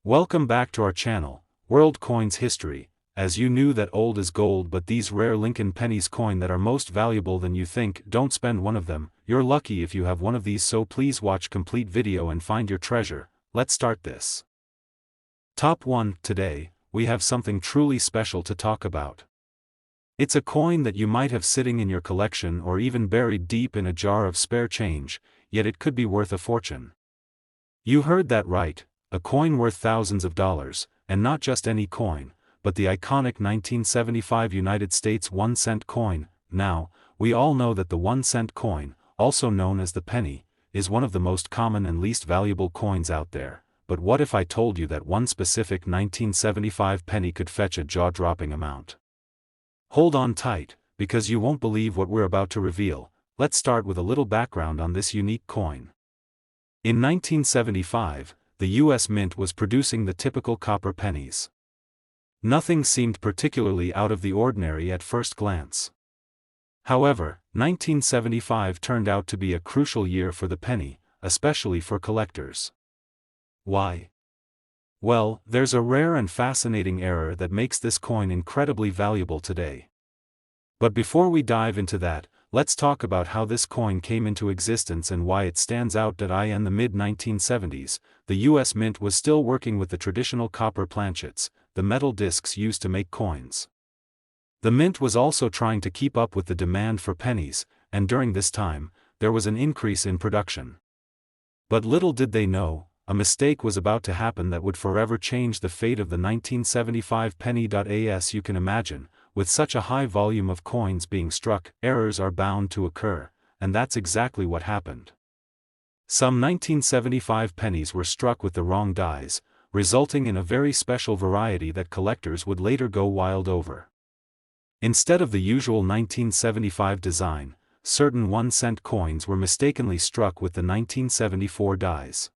Welcome back to our channel, World Coins History. As you knew that old is gold, but these rare Lincoln Pennies coin that are most valuable than you think, don't spend one of them. You're lucky if you have one of these, so please watch complete video and find your treasure. Let's start this. Top 1. Today, we have something truly special to talk about. It's a coin that you might have sitting in your collection or even buried deep in a jar of spare change, yet it could be worth a fortune. You heard that right. A coin worth thousands of dollars, and not just any coin, but the iconic 1975 United States 1-cent coin. Now, we all know that the 1-cent coin, also known as the penny, is one of the most common and least valuable coins out there. But what if I told you that one specific 1975 penny could fetch a jaw-dropping amount? Hold on tight, because you won't believe what we're about to reveal. Let's start with a little background on this unique coin. In 1975, the U.S. Mint was producing the typical copper pennies. Nothing seemed particularly out of the ordinary at first glance. However, 1975 turned out to be a crucial year for the penny, especially for collectors. Why? Well, there's a rare and fascinating error that makes this coin incredibly valuable today. But before we dive into that, let's talk about how this coin came into existence and why it stands out. In the mid-1970s, the U.S. Mint was still working with the traditional copper planchets, the metal discs used to make coins. The Mint was also trying to keep up with the demand for pennies, and during this time, there was an increase in production. But little did they know, a mistake was about to happen that would forever change the fate of the 1975 penny. As you can imagine, with such a high volume of coins being struck, errors are bound to occur, and that's exactly what happened. Some 1975 pennies were struck with the wrong dies, resulting in a very special variety that collectors would later go wild over. Instead of the usual 1975 design, certain 1-cent coins were mistakenly struck with the 1974 dies.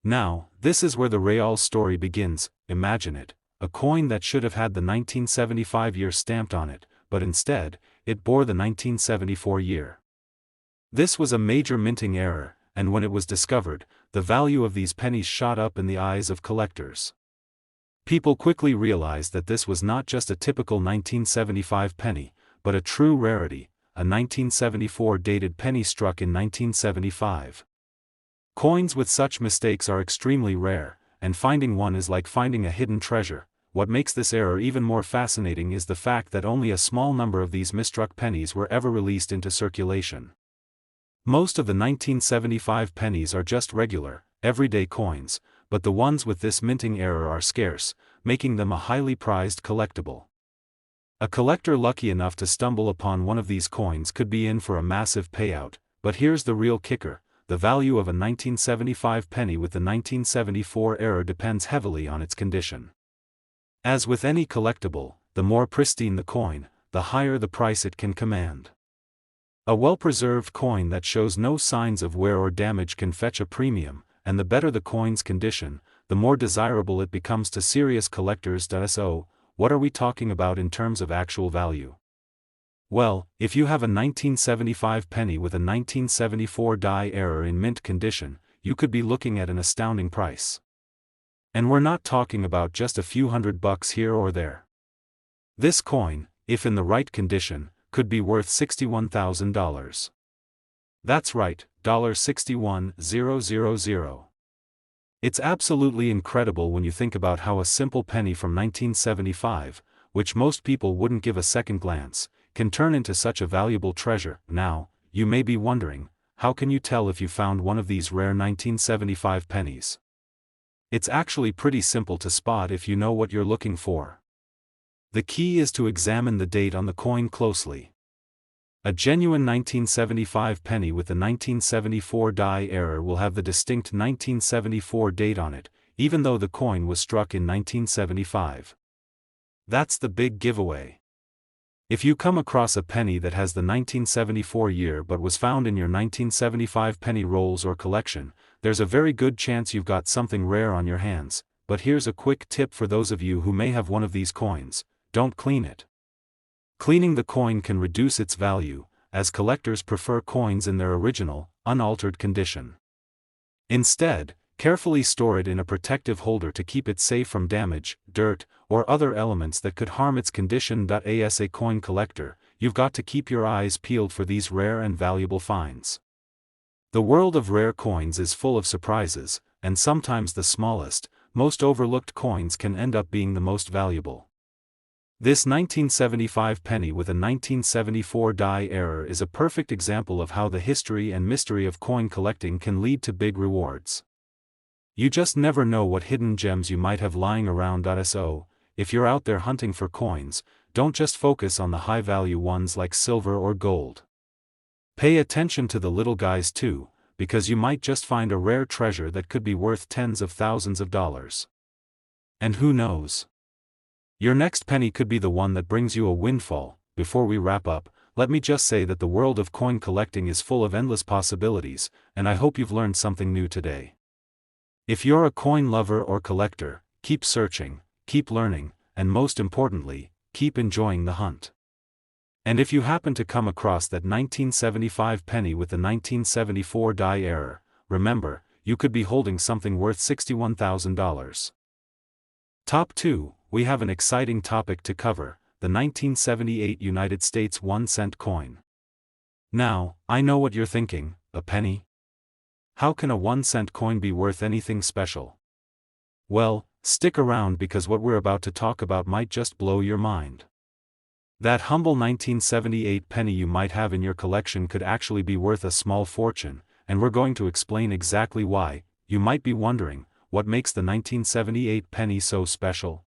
Now, this is where the real story begins. Imagine it. A coin that should have had the 1975 year stamped on it, but instead, it bore the 1974 year. This was a major minting error, and when it was discovered, the value of these pennies shot up in the eyes of collectors. People quickly realized that this was not just a typical 1975 penny, but a true rarity, a 1974 dated penny struck in 1975. Coins with such mistakes are extremely rare, and finding one is like finding a hidden treasure. What makes this error even more fascinating is the fact that only a small number of these misstruck pennies were ever released into circulation. Most of the 1975 pennies are just regular, everyday coins, but the ones with this minting error are scarce, making them a highly prized collectible. A collector lucky enough to stumble upon one of these coins could be in for a massive payout, but here's the real kicker. The value of a 1975 penny with the 1974 error depends heavily on its condition. As with any collectible, the more pristine the coin, the higher the price it can command. A well-preserved coin that shows no signs of wear or damage can fetch a premium, and the better the coin's condition, the more desirable it becomes to serious collectors. So, what are we talking about in terms of actual value? Well, if you have a 1975 penny with a 1974 die error in mint condition, you could be looking at an astounding price. And we're not talking about just a few $100 here or there. This coin, if in the right condition, could be worth $61,000. That's right, $61,000. It's absolutely incredible when you think about how a simple penny from 1975, which most people wouldn't give a second glance, can turn into such a valuable treasure. Now, you may be wondering, how can you tell if you found one of these rare 1975 pennies? It's actually pretty simple to spot if you know what you're looking for. The key is to examine the date on the coin closely. A genuine 1975 penny with the 1974 die error will have the distinct 1974 date on it, even though the coin was struck in 1975. That's the big giveaway. If you come across a penny that has the 1974 year but was found in your 1975 penny rolls or collection, there's a very good chance you've got something rare on your hands. But here's a quick tip for those of you who may have one of these coins: don't clean it. Cleaning the coin can reduce its value, as collectors prefer coins in their original, unaltered condition. Instead, Carefully store it in a protective holder to keep it safe from damage, dirt, or other elements that could harm its condition. As a coin collector, you've got to keep your eyes peeled for these rare and valuable finds. The world of rare coins is full of surprises, and sometimes the smallest, most overlooked coins can end up being the most valuable. This 1975 penny with a 1974 die error is a perfect example of how the history and mystery of coin collecting can lead to big rewards. You just never know what hidden gems you might have lying around. So, if you're out there hunting for coins, don't just focus on the high-value ones like silver or gold. Pay attention to the little guys too, because you might just find a rare treasure that could be worth tens of thousands of dollars. And who knows? Your next penny could be the one that brings you a windfall. Before we wrap up, let me just say that the world of coin collecting is full of endless possibilities, and I hope you've learned something new today. If you're a coin lover or collector, keep searching, keep learning, and most importantly, keep enjoying the hunt. And if you happen to come across that 1975 penny with the 1974 die error, remember, you could be holding something worth $61,000. Top 2, we have an exciting topic to cover, the 1978 United States 1-cent coin. Now, I know what you're thinking, a penny? How can a 1-cent coin be worth anything special? Well, stick around because what we're about to talk about might just blow your mind. That humble 1978 penny you might have in your collection could actually be worth a small fortune, and we're going to explain exactly why. You might be wondering, what makes the 1978 penny so special?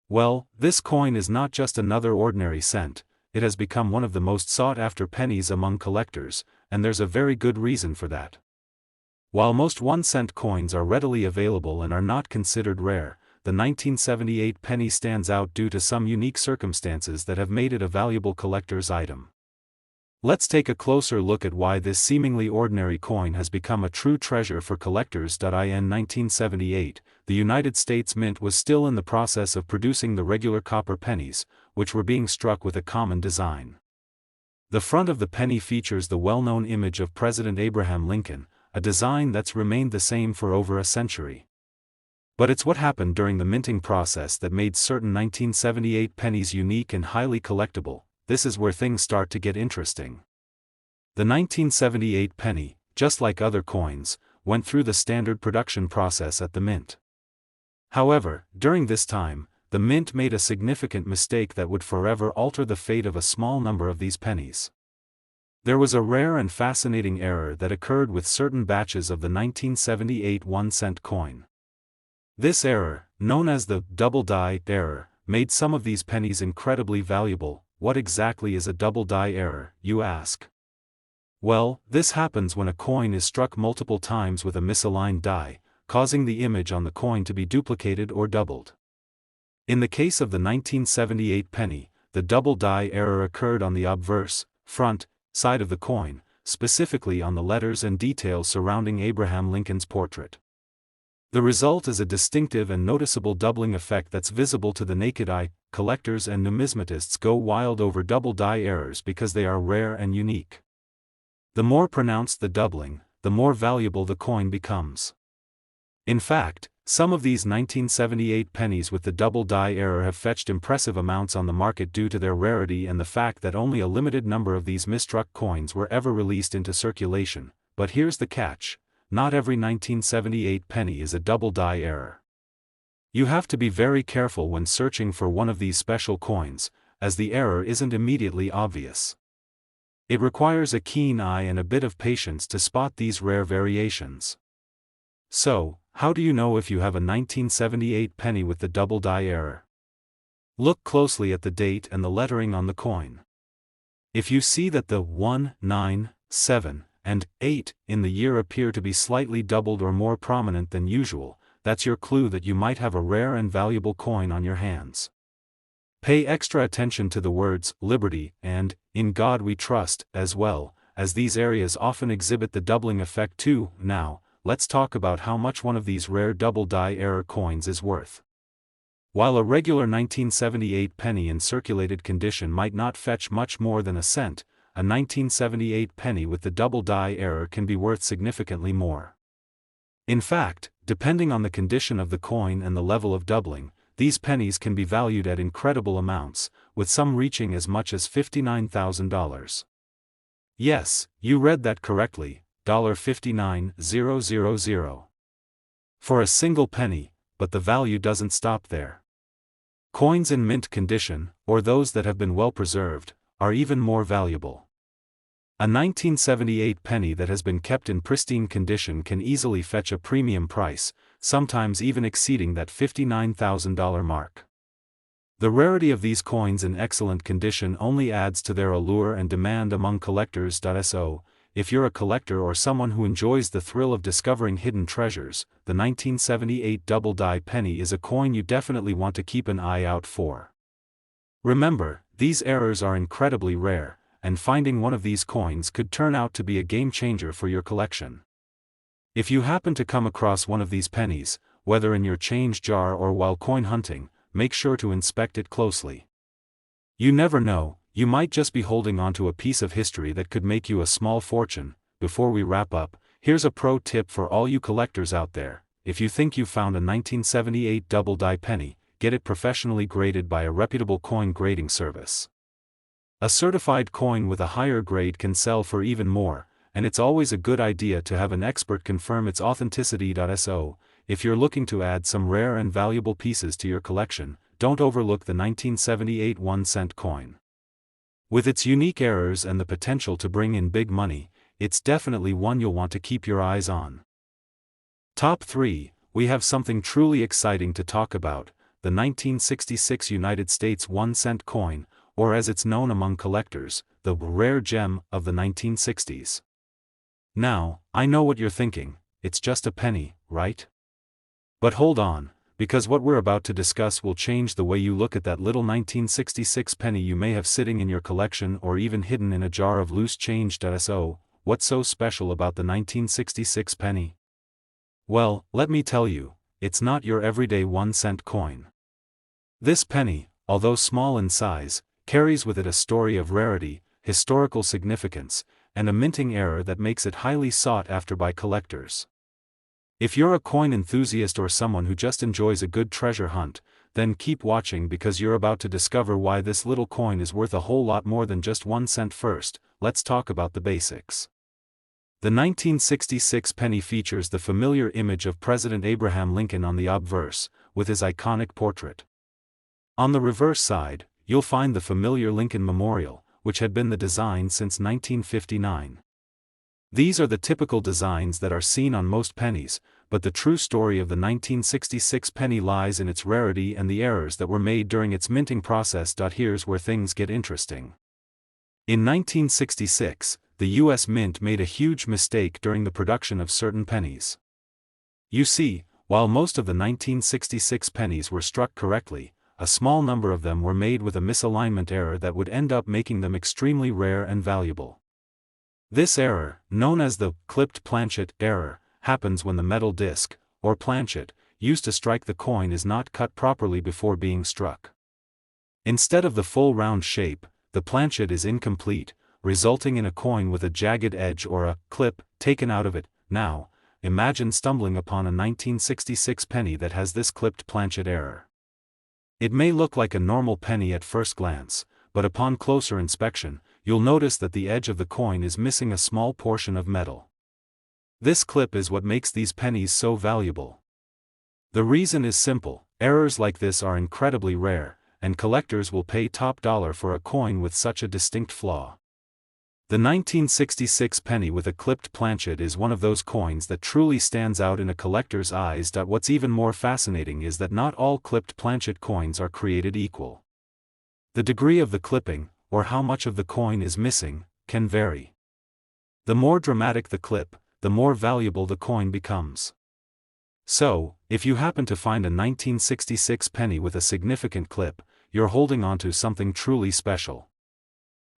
Well, this coin is not just another ordinary cent, it has become one of the most sought-after pennies among collectors, and there's a very good reason for that. While most 1-cent coins are readily available and are not considered rare, the 1978 penny stands out due to some unique circumstances that have made it a valuable collector's item. Let's take a closer look at why this seemingly ordinary coin has become a true treasure for collectors. In 1978, the United States Mint was still in the process of producing the regular copper pennies, which were being struck with a common design. The front of the penny features the well-known image of President Abraham Lincoln, a design that's remained the same for over a century. But it's what happened during the minting process that made certain 1978 pennies unique and highly collectible. This is where things start to get interesting. The 1978 penny, just like other coins, went through the standard production process at the mint. However, during this time, the mint made a significant mistake that would forever alter the fate of a small number of these pennies. There was a rare and fascinating error that occurred with certain batches of the 1978 1-cent coin. This error, known as the double die error, made some of these pennies incredibly valuable. What exactly is a double die error, you ask? Well, this happens when a coin is struck multiple times with a misaligned die, causing the image on the coin to be duplicated or doubled. In the case of the 1978 penny, the double die error occurred on the obverse, front, side of the coin, specifically on the letters and details surrounding Abraham Lincoln's portrait. The result is a distinctive and noticeable doubling effect that's visible to the naked eye. Collectors and numismatists go wild over double die errors because they are rare and unique. The more pronounced the doubling, the more valuable the coin becomes. In fact, some of these 1978 pennies with the double die error have fetched impressive amounts on the market due to their rarity and the fact that only a limited number of these misstruck coins were ever released into circulation. But here's the catch: not every 1978 penny is a double die error. You have to be very careful when searching for one of these special coins, as the error isn't immediately obvious. It requires a keen eye and a bit of patience to spot these rare variations. So, how do you know if you have a 1978 penny with the double die error? Look closely at the date and the lettering on the coin. If you see that the 1, 9, 7, and 8 in the year appear to be slightly doubled or more prominent than usual, that's your clue that you might have a rare and valuable coin on your hands. Pay extra attention to the words "Liberty" and "In God We Trust" as well, as these areas often exhibit the doubling effect too. Now, let's talk about how much one of these rare double die error coins is worth. While a regular 1978 penny in circulated condition might not fetch much more than a cent, a 1978 penny with the double die error can be worth significantly more. In fact, depending on the condition of the coin and the level of doubling, these pennies can be valued at incredible amounts, with some reaching as much as $59,000. Yes, you read that correctly, $59,000. For a single penny, but the value doesn't stop there. Coins in mint condition, or those that have been well preserved, are even more valuable. A 1978 penny that has been kept in pristine condition can easily fetch a premium price, sometimes even exceeding that $59,000 mark. The rarity of these coins in excellent condition only adds to their allure and demand among collectors. So, if you're a collector or someone who enjoys the thrill of discovering hidden treasures, the 1978 Double Die penny is a coin you definitely want to keep an eye out for. Remember, these errors are incredibly rare, and finding one of these coins could turn out to be a game changer for your collection. If you happen to come across one of these pennies, whether in your change jar or while coin hunting, make sure to inspect it closely. You never know, you might just be holding onto a piece of history that could make you a small fortune. Before we wrap up, here's a pro tip for all you collectors out there. If you think you found a 1978 Double Die penny, get it professionally graded by a reputable coin grading service. A certified coin with a higher grade can sell for even more, and it's always a good idea to have an expert confirm its authenticity. So, if you're looking to add some rare and valuable pieces to your collection, don't overlook the 1978 1-cent coin. With its unique errors and the potential to bring in big money, it's definitely one you'll want to keep your eyes on. Top 3, we have something truly exciting to talk about, the 1966 United States 1-cent coin, or as it's known among collectors, the rare gem of the 1960s. Now, I know what you're thinking, it's just a penny, right? But hold on, because what we're about to discuss will change the way you look at that little 1966 penny you may have sitting in your collection or even hidden in a jar of loose change. So, what's so special about the 1966 penny? Well, let me tell you, it's not your everyday 1-cent coin. This penny, although small in size, carries with it a story of rarity, historical significance, and a minting error that makes it highly sought after by collectors. If you're a coin enthusiast or someone who just enjoys a good treasure hunt, then keep watching because you're about to discover why this little coin is worth a whole lot more than just 1 cent. First, let's talk about the basics. The 1966 penny features the familiar image of President Abraham Lincoln on the obverse, with his iconic portrait. On the reverse side, you'll find the familiar Lincoln Memorial, which had been the design since 1959. These are the typical designs that are seen on most pennies, but the true story of the 1966 penny lies in its rarity and the errors that were made during its minting process. Here's where things get interesting. In 1966, the U.S. Mint made a huge mistake during the production of certain pennies. You see, while most of the 1966 pennies were struck correctly, a small number of them were made with a misalignment error that would end up making them extremely rare and valuable. This error, known as the clipped planchet error, happens when the metal disc, or planchet, used to strike the coin is not cut properly before being struck. Instead of the full round shape, the planchet is incomplete, resulting in a coin with a jagged edge or a clip taken out of it. Now, imagine stumbling upon a 1966 penny that has this clipped planchet error. It may look like a normal penny at first glance, but upon closer inspection, you'll notice that the edge of the coin is missing a small portion of metal. This clip is what makes these pennies so valuable. The reason is simple: errors like this are incredibly rare, and collectors will pay top dollar for a coin with such a distinct flaw. The 1966 penny with a clipped planchet is one of those coins that truly stands out in a collector's eyes. What's even more fascinating is that not all clipped planchet coins are created equal. The degree of the clipping, or how much of the coin is missing, can vary. The more dramatic the clip, the more valuable the coin becomes. So, if you happen to find a 1966 penny with a significant clip, you're holding onto something truly special.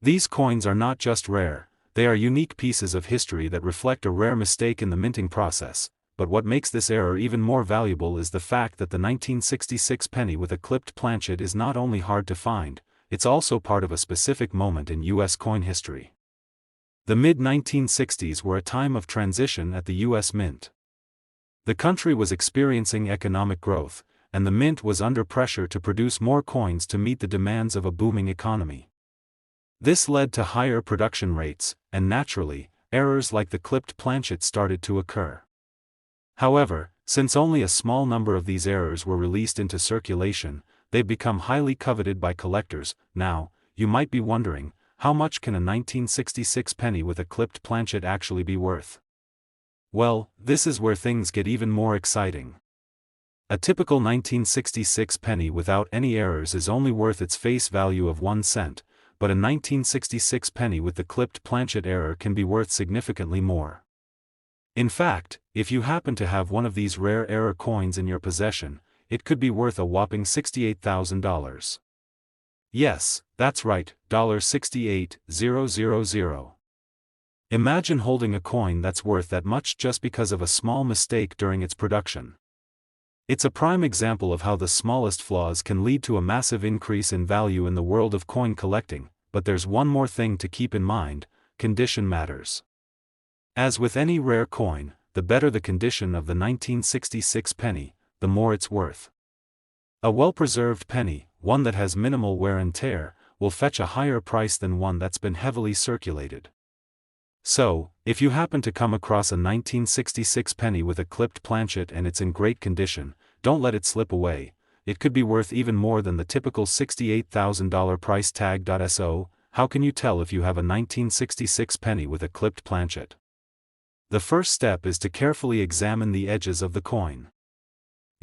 These coins are not just rare, they are unique pieces of history that reflect a rare mistake in the minting process. But what makes this error even more valuable is the fact that the 1966 penny with a clipped planchet is not only hard to find, it's also part of a specific moment in U.S. coin history. The mid-1960s were a time of transition at the U.S. Mint. The country was experiencing economic growth, and the mint was under pressure to produce more coins to meet the demands of a booming economy. This led to higher production rates, and naturally, errors like the clipped planchet started to occur. However, since only a small number of these errors were released into circulation, they've become highly coveted by collectors. Now, you might be wondering, how much can a 1966 penny with a clipped planchet actually be worth? Well, this is where things get even more exciting. A typical 1966 penny without any errors is only worth its face value of 1 cent, but a 1966 penny with the clipped planchet error can be worth significantly more. In fact, if you happen to have one of these rare error coins in your possession, it could be worth a whopping $68,000. Yes, that's right, $68,000. Imagine holding a coin that's worth that much just because of a small mistake during its production. It's a prime example of how the smallest flaws can lead to a massive increase in value in the world of coin collecting, but there's one more thing to keep in mind: condition matters. As with any rare coin, the better the condition of the 1966 penny, the more it's worth. A well-preserved penny, one that has minimal wear and tear, will fetch a higher price than one that's been heavily circulated. So, if you happen to come across a 1966 penny with a clipped planchet and it's in great condition, don't let it slip away. It could be worth even more than the typical $68,000 price tag. So, how can you tell if you have a 1966 penny with a clipped planchet? The first step is to carefully examine the edges of the coin.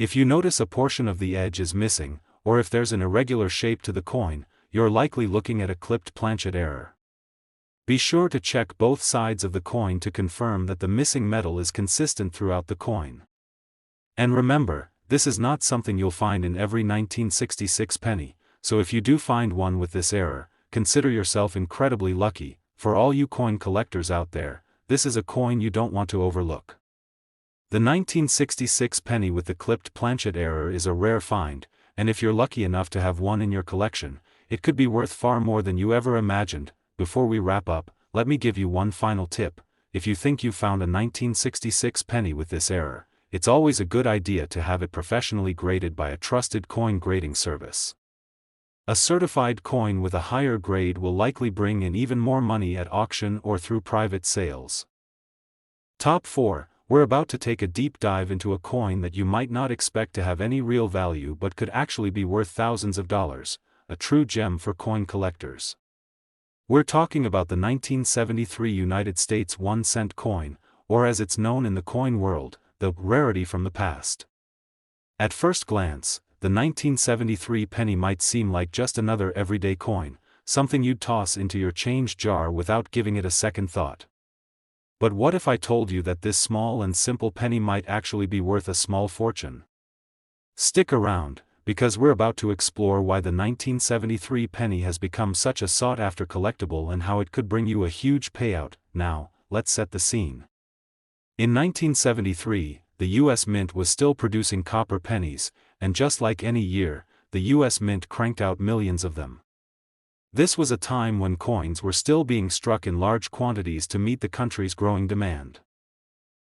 If you notice a portion of the edge is missing, or if there's an irregular shape to the coin, you're likely looking at a clipped planchet error. Be sure to check both sides of the coin to confirm that the missing metal is consistent throughout the coin. And remember, this is not something you'll find in every 1966 penny, so if you do find one with this error, consider yourself incredibly lucky. For all you coin collectors out there, this is a coin you don't want to overlook. The 1966 penny with the clipped planchet error is a rare find, and if you're lucky enough to have one in your collection, it could be worth far more than you ever imagined. Before we wrap up, let me give you one final tip. If you think you found a 1966 penny with this error, it's always a good idea to have it professionally graded by a trusted coin grading service. A certified coin with a higher grade will likely bring in even more money at auction or through private sales. Top 4. We're about to take a deep dive into a coin that you might not expect to have any real value but could actually be worth thousands of dollars, a true gem for coin collectors. We're talking about the 1973 United States 1-cent coin, or as it's known in the coin world, the rarity from the past. At first glance, the 1973 penny might seem like just another everyday coin, something you'd toss into your change jar without giving it a second thought. But what if I told you that this small and simple penny might actually be worth a small fortune? Stick around, because we're about to explore why the 1973 penny has become such a sought-after collectible and how it could bring you a huge payout. Now, let's set the scene. In 1973, the U.S. Mint was still producing copper pennies, and just like any year, the U.S. Mint cranked out millions of them. This was a time when coins were still being struck in large quantities to meet the country's growing demand.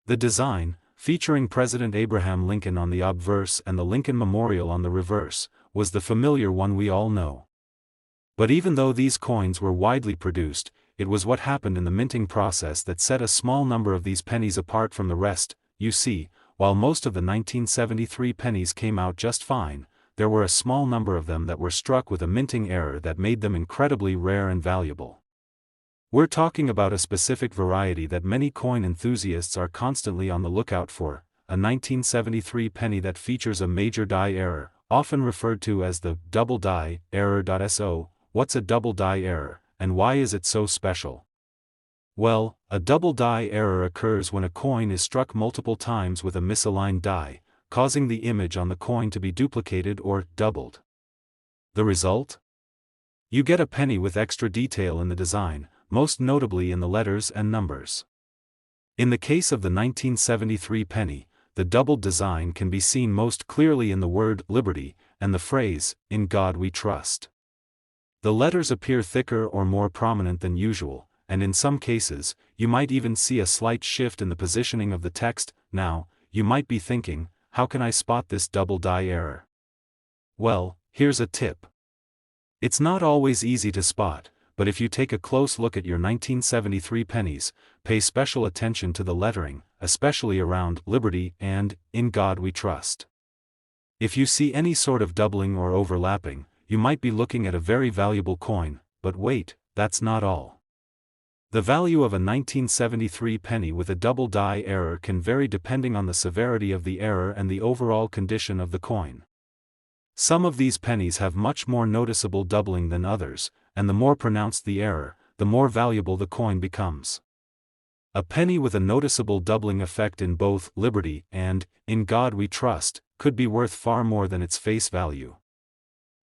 The design, featuring President Abraham Lincoln on the obverse and the Lincoln Memorial on the reverse, was the familiar one we all know. But even though these coins were widely produced, it was what happened in the minting process that set a small number of these pennies apart from the rest. You see, while most of the 1973 pennies came out just fine, there were a small number of them that were struck with a minting error that made them incredibly rare and valuable. We're talking about a specific variety that many coin enthusiasts are constantly on the lookout for, a 1973 penny that features a major die error, often referred to as the double die error. So, what's a double die error, and why is it so special? Well, a double die error occurs when a coin is struck multiple times with a misaligned die, causing the image on the coin to be duplicated or doubled. The result? You get a penny with extra detail in the design, most notably in the letters and numbers. In the case of the 1973 penny, the doubled design can be seen most clearly in the word liberty and the phrase, "In God We Trust." The letters appear thicker or more prominent than usual, and in some cases, you might even see a slight shift in the positioning of the text. Now, you might be thinking, how can I spot this double die error? Well, here's a tip. It's not always easy to spot, but if you take a close look at your 1973 pennies, pay special attention to the lettering, especially around Liberty and In God We Trust. If you see any sort of doubling or overlapping, you might be looking at a very valuable coin, but wait, that's not all. The value of a 1973 penny with a double die error can vary depending on the severity of the error and the overall condition of the coin. Some of these pennies have much more noticeable doubling than others, and the more pronounced the error, the more valuable the coin becomes. A penny with a noticeable doubling effect in both Liberty and In God We Trust could be worth far more than its face value.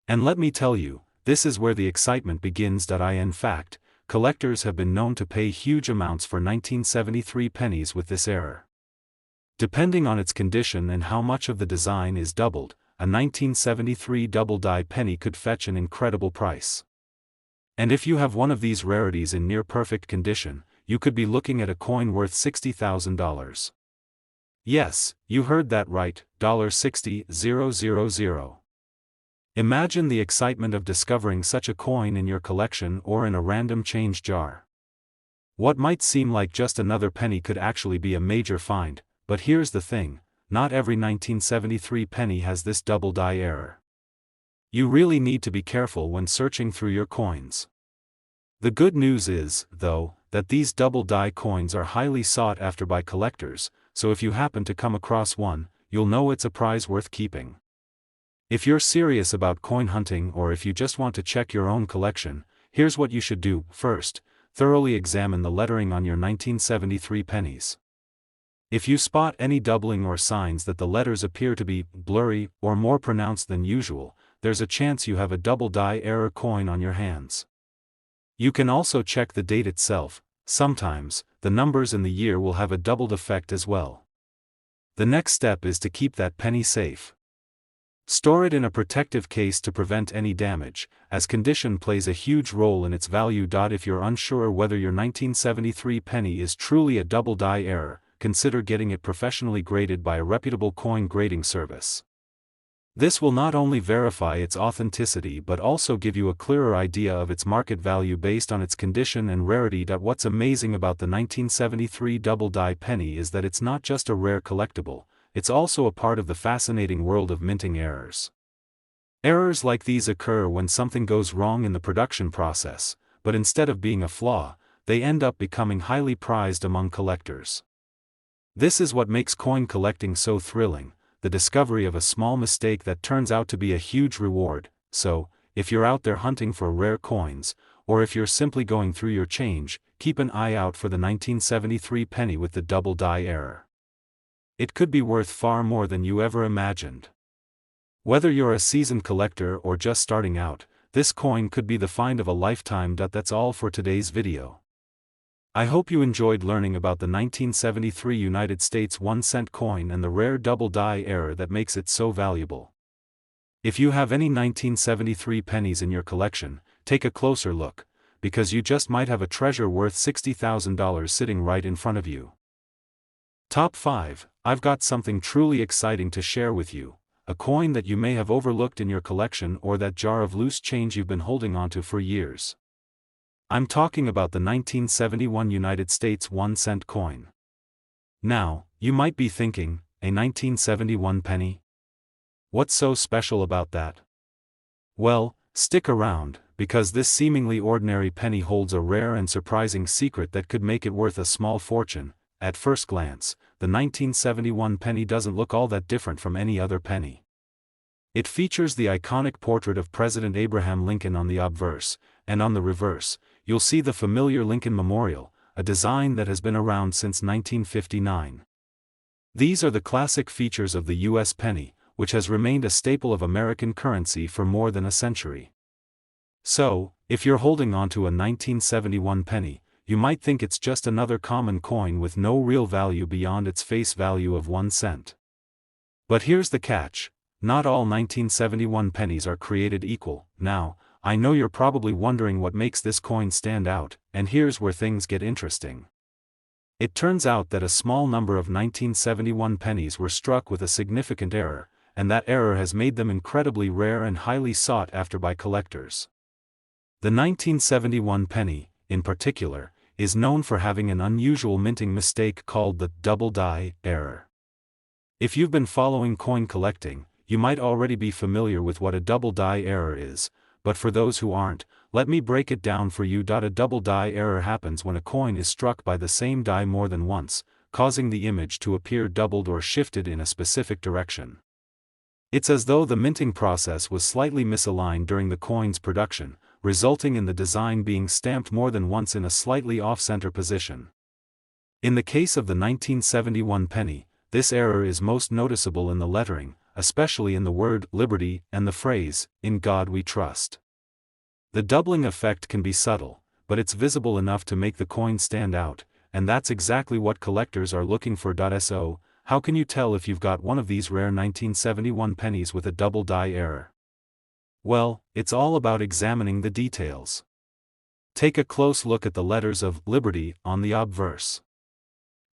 And let me tell you, this is where the excitement begins. In fact, collectors have been known to pay huge amounts for 1973 pennies with this error. Depending on its condition and how much of the design is doubled, a 1973 double die penny could fetch an incredible price. And if you have one of these rarities in near perfect condition, you could be looking at a coin worth $60,000. Yes, you heard that right, $60,000. Imagine the excitement of discovering such a coin in your collection or in a random change jar. What might seem like just another penny could actually be a major find, but here's the thing, not every 1973 penny has this double die error. You really need to be careful when searching through your coins. The good news is, though, that these double die coins are highly sought after by collectors, so if you happen to come across one, you'll know it's a prize worth keeping. If you're serious about coin hunting or if you just want to check your own collection, here's what you should do. First, thoroughly examine the lettering on your 1973 pennies. If you spot any doubling or signs that the letters appear to be blurry or more pronounced than usual, there's a chance you have a double die error coin on your hands. You can also check the date itself. Sometimes, the numbers in the year will have a doubled effect as well. The next step is to keep that penny safe. Store it in a protective case to prevent any damage, as condition plays a huge role in its value. If you're unsure whether your 1973 penny is truly a double die error, consider getting it professionally graded by a reputable coin grading service. This will not only verify its authenticity but also give you a clearer idea of its market value based on its condition and rarity. What's amazing about the 1973 double die penny is that it's not just a rare collectible, it's also a part of the fascinating world of minting errors. Errors like these occur when something goes wrong in the production process, but instead of being a flaw, they end up becoming highly prized among collectors. This is what makes coin collecting so thrilling, the discovery of a small mistake that turns out to be a huge reward. So, if you're out there hunting for rare coins, or if you're simply going through your change, keep an eye out for the 1973 penny with the double die error. It could be worth far more than you ever imagined. Whether you're a seasoned collector or just starting out, this coin could be the find of a lifetime. That's all for today's video. I hope you enjoyed learning about the 1973 United States 1-cent coin and the rare double die error that makes it so valuable. If you have any 1973 pennies in your collection, take a closer look, because you just might have a treasure worth $60,000 sitting right in front of you. Top 5. I've got something truly exciting to share with you, a coin that you may have overlooked in your collection or that jar of loose change you've been holding onto for years. I'm talking about the 1971 United States 1-cent coin. Now, you might be thinking, a 1971 penny? What's so special about that? Well, stick around, because this seemingly ordinary penny holds a rare and surprising secret that could make it worth a small fortune. At first glance, the 1971 penny doesn't look all that different from any other penny. It features the iconic portrait of President Abraham Lincoln on the obverse, and on the reverse, you'll see the familiar Lincoln Memorial, a design that has been around since 1959. These are the classic features of the U.S. penny, which has remained a staple of American currency for more than a century. So, if you're holding on to a 1971 penny, you might think it's just another common coin with no real value beyond its face value of 1 cent. But here's the catch: not all 1971 pennies are created equal. Now, I know you're probably wondering what makes this coin stand out, and here's where things get interesting. It turns out that a small number of 1971 pennies were struck with a significant error, and that error has made them incredibly rare and highly sought after by collectors. The 1971 penny, in particular, is known for having an unusual minting mistake called the double die error. If you've been following coin collecting, you might already be familiar with what a double die error is, but for those who aren't, let me break it down for you. A double die error happens when a coin is struck by the same die more than once, causing the image to appear doubled or shifted in a specific direction. It's as though the minting process was slightly misaligned during the coin's production, resulting in the design being stamped more than once in a slightly off-center position. In the case of the 1971 penny, this error is most noticeable in the lettering, especially in the word liberty and the phrase, "In God We Trust." The doubling effect can be subtle, but it's visible enough to make the coin stand out, and that's exactly what collectors are looking for. So, how can you tell if you've got one of these rare 1971 pennies with a double die error? Well, it's all about examining the details. Take a close look at the letters of Liberty on the obverse.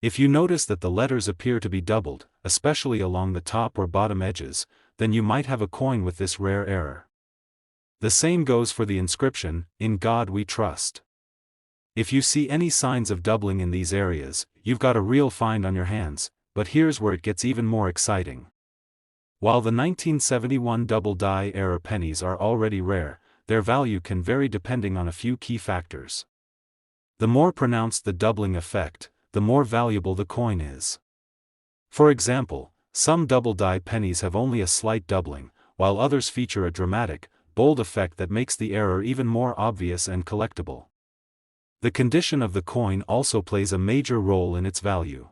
If you notice that the letters appear to be doubled, especially along the top or bottom edges, then you might have a coin with this rare error. The same goes for the inscription, "In God We Trust." If you see any signs of doubling in these areas, you've got a real find on your hands, but here's where it gets even more exciting. While the 1971 double die error pennies are already rare, their value can vary depending on a few key factors. The more pronounced the doubling effect, the more valuable the coin is. For example, some double die pennies have only a slight doubling, while others feature a dramatic, bold effect that makes the error even more obvious and collectible. The condition of the coin also plays a major role in its value.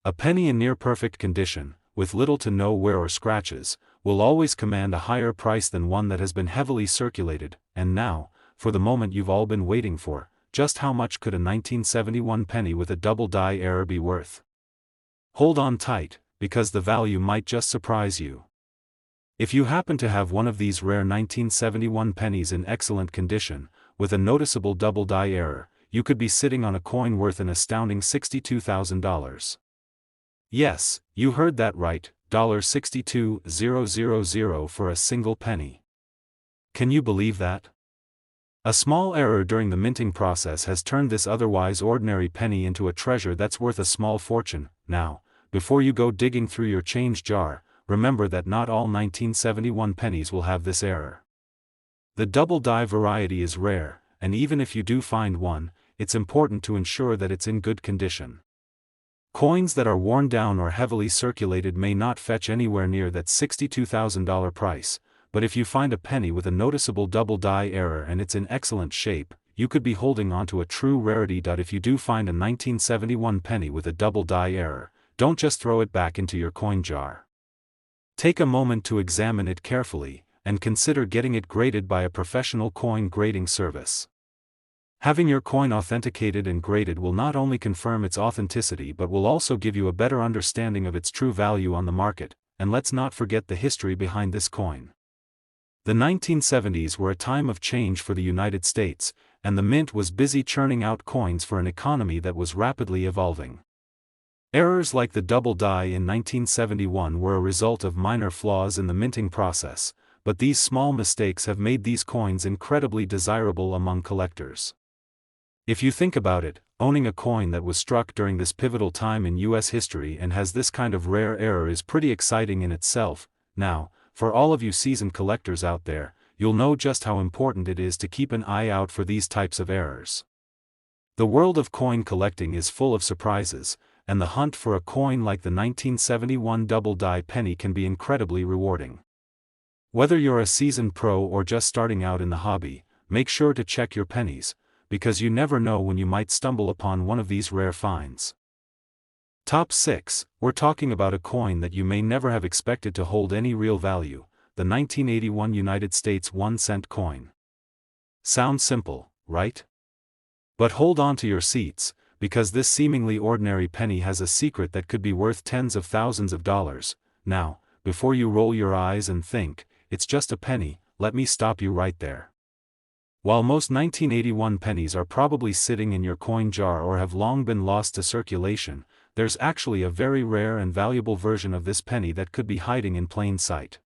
A penny in near-perfect condition, with little to no wear or scratches, will always command a higher price than one that has been heavily circulated. And now, for the moment you've all been waiting for, just how much could a 1971 penny with a double die error be worth? Hold on tight, because the value might just surprise you. If you happen to have one of these rare 1971 pennies in excellent condition, with a noticeable double die error, you could be sitting on a coin worth an astounding $62,000. Yes, you heard that right, $62,000 for a single penny. Can you believe that? A small error during the minting process has turned this otherwise ordinary penny into a treasure that's worth a small fortune. Now, before you go digging through your change jar, remember that not all 1971 pennies will have this error. The double die variety is rare, and even if you do find one, it's important to ensure that it's in good condition. Coins that are worn down or heavily circulated may not fetch anywhere near that $62,000 price, but if you find a penny with a noticeable double die error and it's in excellent shape, you could be holding on to a true rarity. If you do find a 1971 penny with a double die error, don't just throw it back into your coin jar. Take a moment to examine it carefully, and consider getting it graded by a professional coin grading service. Having your coin authenticated and graded will not only confirm its authenticity but will also give you a better understanding of its true value on the market. And let's not forget the history behind this coin. The 1970s were a time of change for the United States, and the mint was busy churning out coins for an economy that was rapidly evolving. Errors like the double die in 1971 were a result of minor flaws in the minting process, but these small mistakes have made these coins incredibly desirable among collectors. If you think about it, owning a coin that was struck during this pivotal time in U.S. history and has this kind of rare error is pretty exciting in itself. Now, for all of you seasoned collectors out there, you'll know just how important it is to keep an eye out for these types of errors. The world of coin collecting is full of surprises, and the hunt for a coin like the 1971 double die penny can be incredibly rewarding. Whether you're a seasoned pro or just starting out in the hobby, make sure to check your pennies, because you never know when you might stumble upon one of these rare finds. Top 6, we're talking about a coin that you may never have expected to hold any real value, the 1981 United States 1-cent coin. Sounds simple, right? But hold on to your seats, because this seemingly ordinary penny has a secret that could be worth tens of thousands of dollars. Now, before you roll your eyes and think, it's just a penny, let me stop you right there. While most 1981 pennies are probably sitting in your coin jar or have long been lost to circulation, there's actually a very rare and valuable version of this penny that could be hiding in plain sight.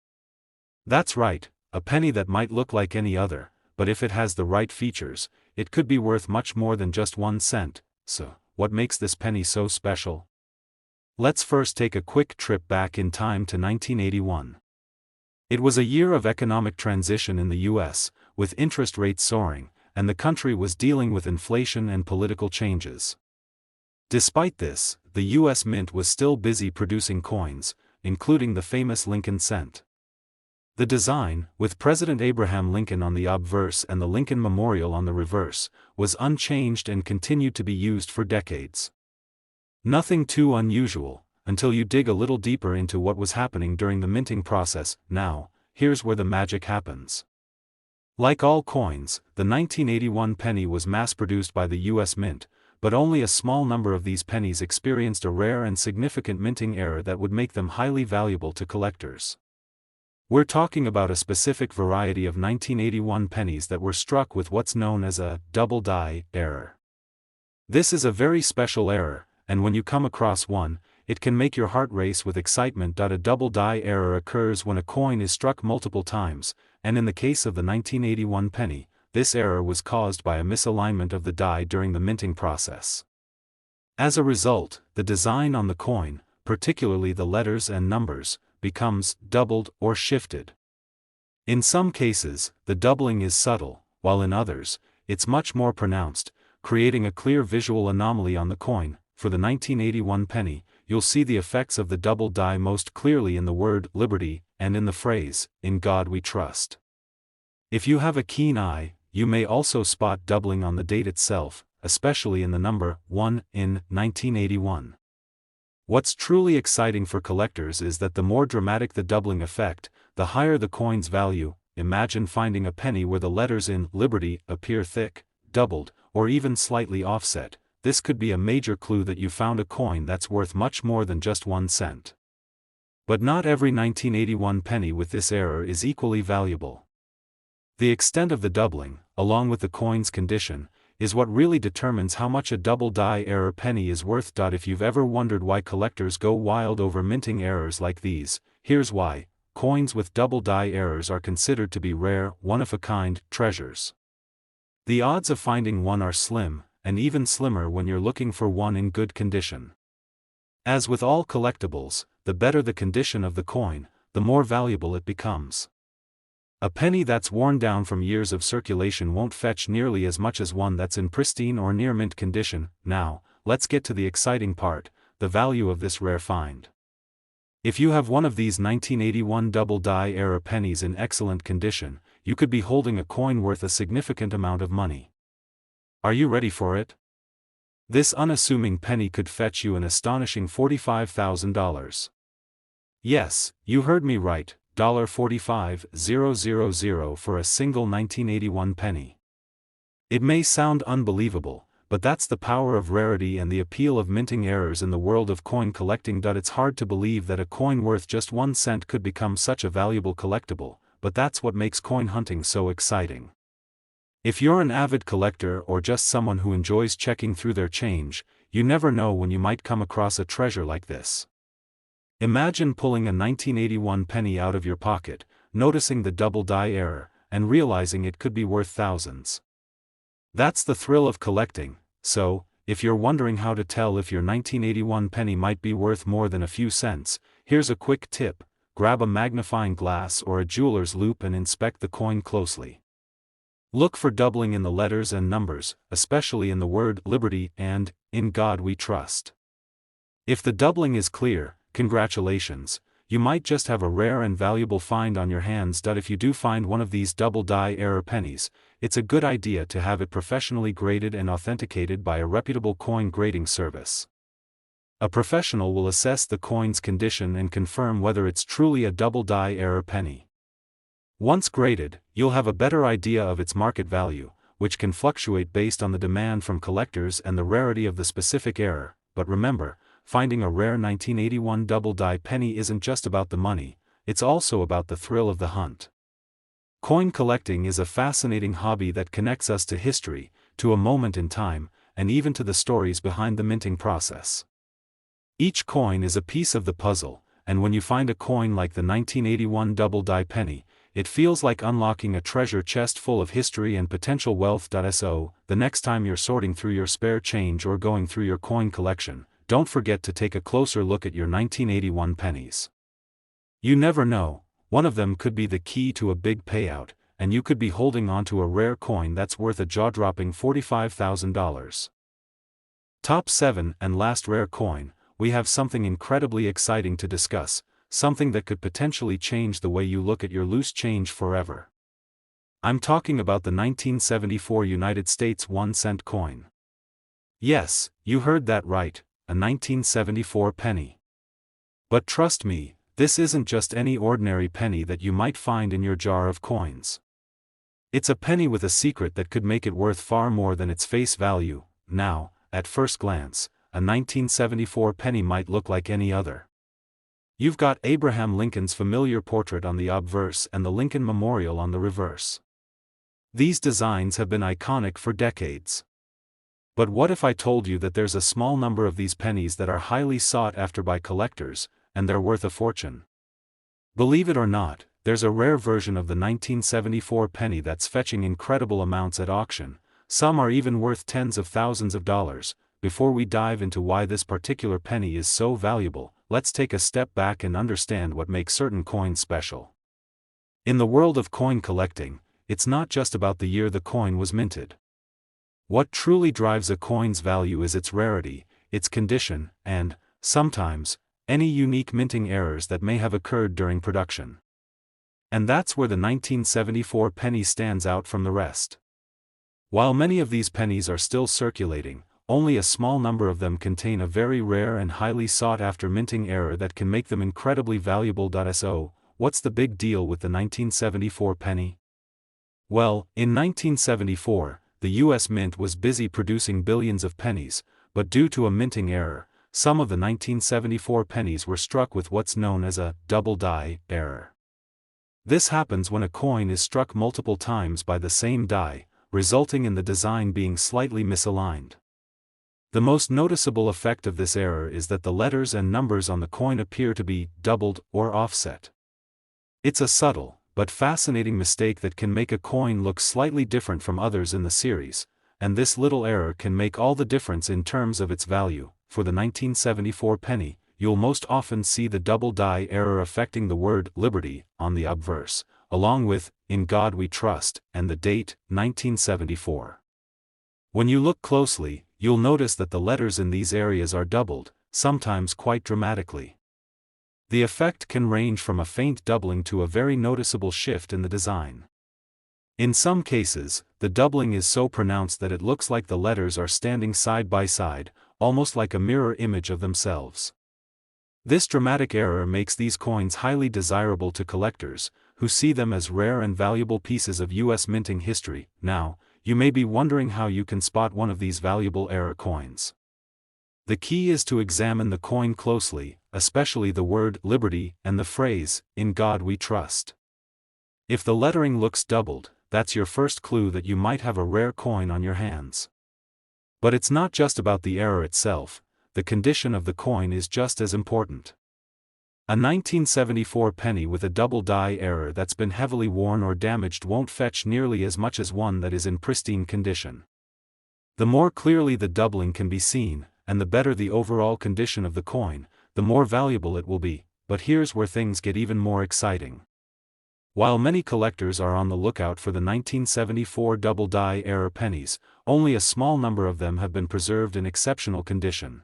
That's right, a penny that might look like any other, but if it has the right features, it could be worth much more than just 1 cent. So, what makes this penny so special? Let's first take a quick trip back in time to 1981. It was a year of economic transition in the US, with interest rates soaring, and the country was dealing with inflation and political changes. Despite this, the US Mint was still busy producing coins, including the famous Lincoln cent. The design, with President Abraham Lincoln on the obverse and the Lincoln Memorial on the reverse, was unchanged and continued to be used for decades. Nothing too unusual, until you dig a little deeper into what was happening during the minting process. Now, here's where the magic happens. Like all coins, the 1981 penny was mass-produced by the US Mint, but only a small number of these pennies experienced a rare and significant minting error that would make them highly valuable to collectors. We're talking about a specific variety of 1981 pennies that were struck with what's known as a double die error. This is a very special error, and when you come across one, it can make your heart race with excitement. A double die error occurs when a coin is struck multiple times, and in the case of the 1981 penny, this error was caused by a misalignment of the die during the minting process. As a result, the design on the coin, particularly the letters and numbers, becomes doubled or shifted. In some cases, the doubling is subtle, while in others, it's much more pronounced, creating a clear visual anomaly on the coin. For the 1981 penny, you'll see the effects of the double die most clearly in the word liberty, and in the phrase, "In God we trust." If you have a keen eye, you may also spot doubling on the date itself, especially in the number 1 in 1981. What's truly exciting for collectors is that the more dramatic the doubling effect, the higher the coin's value. Imagine finding a penny where the letters in liberty appear thick, doubled, or even slightly offset. This could be a major clue that you found a coin that's worth much more than just 1 cent. But not every 1981 penny with this error is equally valuable. The extent of the doubling, along with the coin's condition, is what really determines how much a double die error penny is worth. If you've ever wondered why collectors go wild over minting errors like these, here's why: coins with double die errors are considered to be rare, one-of-a-kind treasures. The odds of finding one are slim, and even slimmer when you're looking for one in good condition. As with all collectibles, the better the condition of the coin, the more valuable it becomes. A penny that's worn down from years of circulation won't fetch nearly as much as one that's in pristine or near mint condition. Now, let's get to the exciting part: the value of this rare find. If you have one of these 1981 double die error pennies in excellent condition, you could be holding a coin worth a significant amount of money. Are you ready for it? This unassuming penny could fetch you an astonishing $45,000. Yes, you heard me right, $45,000 for a single 1981 penny. It may sound unbelievable, but that's the power of rarity and the appeal of minting errors in the world of coin collecting. It's hard to believe that a coin worth just 1 cent could become such a valuable collectible, but that's what makes coin hunting so exciting. If you're an avid collector or just someone who enjoys checking through their change, you never know when you might come across a treasure like this. Imagine pulling a 1981 penny out of your pocket, noticing the double die error, and realizing it could be worth thousands. That's the thrill of collecting. So, if you're wondering how to tell if your 1981 penny might be worth more than a few cents, here's a quick tip: grab a magnifying glass or a jeweler's loupe and inspect the coin closely. Look for doubling in the letters and numbers, especially in the word liberty and "In God we trust." If the doubling is clear, congratulations, you might just have a rare and valuable find on your hands. If you do find one of these double die error pennies, it's a good idea to have it professionally graded and authenticated by a reputable coin grading service. A professional will assess the coin's condition and confirm whether it's truly a double die error penny. Once graded, you'll have a better idea of its market value, which can fluctuate based on the demand from collectors and the rarity of the specific error. But remember, finding a rare 1981 double die penny isn't just about the money, it's also about the thrill of the hunt. Coin collecting is a fascinating hobby that connects us to history, to a moment in time, and even to the stories behind the minting process. Each coin is a piece of the puzzle, and when you find a coin like the 1981 Double Die penny, it feels like unlocking a treasure chest full of history and potential wealth. So, the next time you're sorting through your spare change or going through your coin collection, don't forget to take a closer look at your 1981 pennies. You never know, one of them could be the key to a big payout, and you could be holding onto a rare coin that's worth a jaw-dropping $45,000. Top 7 and last rare coin, we have something incredibly exciting to discuss, something that could potentially change the way you look at your loose change forever. I'm talking about the 1974 United States 1-cent coin. Yes, you heard that right, a 1974 penny. But trust me, this isn't just any ordinary penny that you might find in your jar of coins. It's a penny with a secret that could make it worth far more than its face value. Now, at first glance, a 1974 penny might look like any other. You've got Abraham Lincoln's familiar portrait on the obverse and the Lincoln Memorial on the reverse. These designs have been iconic for decades. But what if I told you that there's a small number of these pennies that are highly sought after by collectors, and they're worth a fortune? Believe it or not, there's a rare version of the 1974 penny that's fetching incredible amounts at auction. Some are even worth tens of thousands of dollars. Before we dive into why this particular penny is so valuable, let's take a step back and understand what makes certain coins special. In the world of coin collecting, it's not just about the year the coin was minted. What truly drives a coin's value is its rarity, its condition, and, sometimes, any unique minting errors that may have occurred during production. And that's where the 1974 penny stands out from the rest. While many of these pennies are still circulating, only a small number of them contain a very rare and highly sought-after minting error that can make them incredibly valuable. So, what's the big deal with the 1974 penny? Well, in 1974, the US Mint was busy producing billions of pennies, but due to a minting error, some of the 1974 pennies were struck with what's known as a double die error. This happens when a coin is struck multiple times by the same die, resulting in the design being slightly misaligned. The most noticeable effect of this error is that the letters and numbers on the coin appear to be doubled or offset. It's a subtle, but fascinating mistake that can make a coin look slightly different from others in the series, and this little error can make all the difference in terms of its value. For the 1974 penny, you'll most often see the double die error affecting the word liberty on the obverse, along with "In God We Trust" and the date 1974. When you look closely, you'll notice that the letters in these areas are doubled, sometimes quite dramatically. The effect can range from a faint doubling to a very noticeable shift in the design. In some cases, the doubling is so pronounced that it looks like the letters are standing side by side, almost like a mirror image of themselves. This dramatic error makes these coins highly desirable to collectors, who see them as rare and valuable pieces of US minting history. Now, you may be wondering how you can spot one of these valuable error coins. The key is to examine the coin closely, especially the word liberty and the phrase, "In God We Trust." If the lettering looks doubled, that's your first clue that you might have a rare coin on your hands. But it's not just about the error itself, the condition of the coin is just as important. A 1974 penny with a double die error that's been heavily worn or damaged won't fetch nearly as much as one that is in pristine condition. The more clearly the doubling can be seen, and the better the overall condition of the coin, the more valuable it will be. But here's where things get even more exciting. While many collectors are on the lookout for the 1974 double die error pennies, only a small number of them have been preserved in exceptional condition.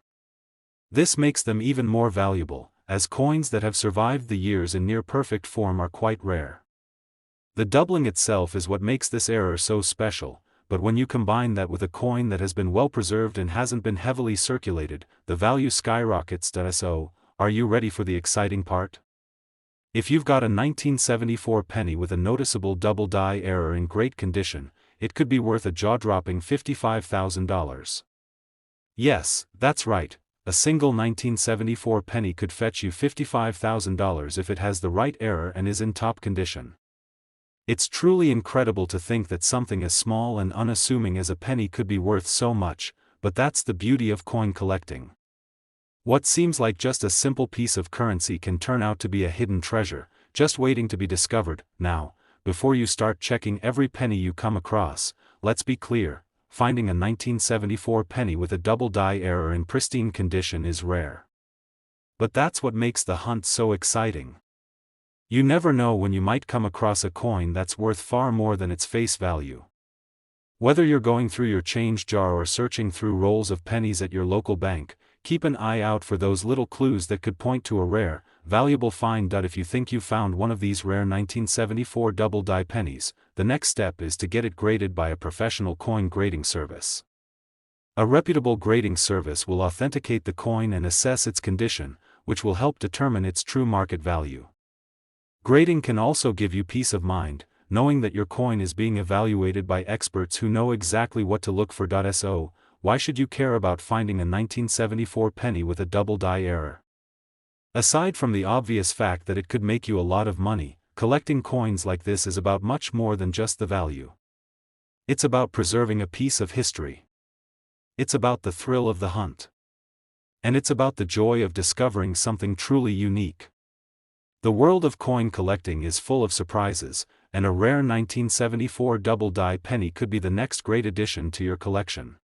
This makes them even more valuable, as coins that have survived the years in near-perfect form are quite rare. The doubling itself is what makes this error so special, but when you combine that with a coin that has been well preserved and hasn't been heavily circulated, the value skyrockets. So, are you ready for the exciting part? If you've got a 1974 penny with a noticeable double die error in great condition, it could be worth a jaw-dropping $55,000. Yes, that's right, a single 1974 penny could fetch you $55,000 if it has the right error and is in top condition. It's truly incredible to think that something as small and unassuming as a penny could be worth so much, but that's the beauty of coin collecting. What seems like just a simple piece of currency can turn out to be a hidden treasure, just waiting to be discovered. Now, before you start checking every penny you come across, let's be clear, finding a 1974 penny with a double die error in pristine condition is rare. But that's what makes the hunt so exciting. You never know when you might come across a coin that's worth far more than its face value. Whether you're going through your change jar or searching through rolls of pennies at your local bank, keep an eye out for those little clues that could point to a rare, valuable find. If you think you found one of these rare 1974 double die pennies, the next step is to get it graded by a professional coin grading service. A reputable grading service will authenticate the coin and assess its condition, which will help determine its true market value. Grading can also give you peace of mind, knowing that your coin is being evaluated by experts who know exactly what to look for. So, why should you care about finding a 1974 penny with a double die error? Aside from the obvious fact that it could make you a lot of money, collecting coins like this is about much more than just the value. It's about preserving a piece of history. It's about the thrill of the hunt. And it's about the joy of discovering something truly unique. The world of coin collecting is full of surprises, and a rare 1974 double die penny could be the next great addition to your collection.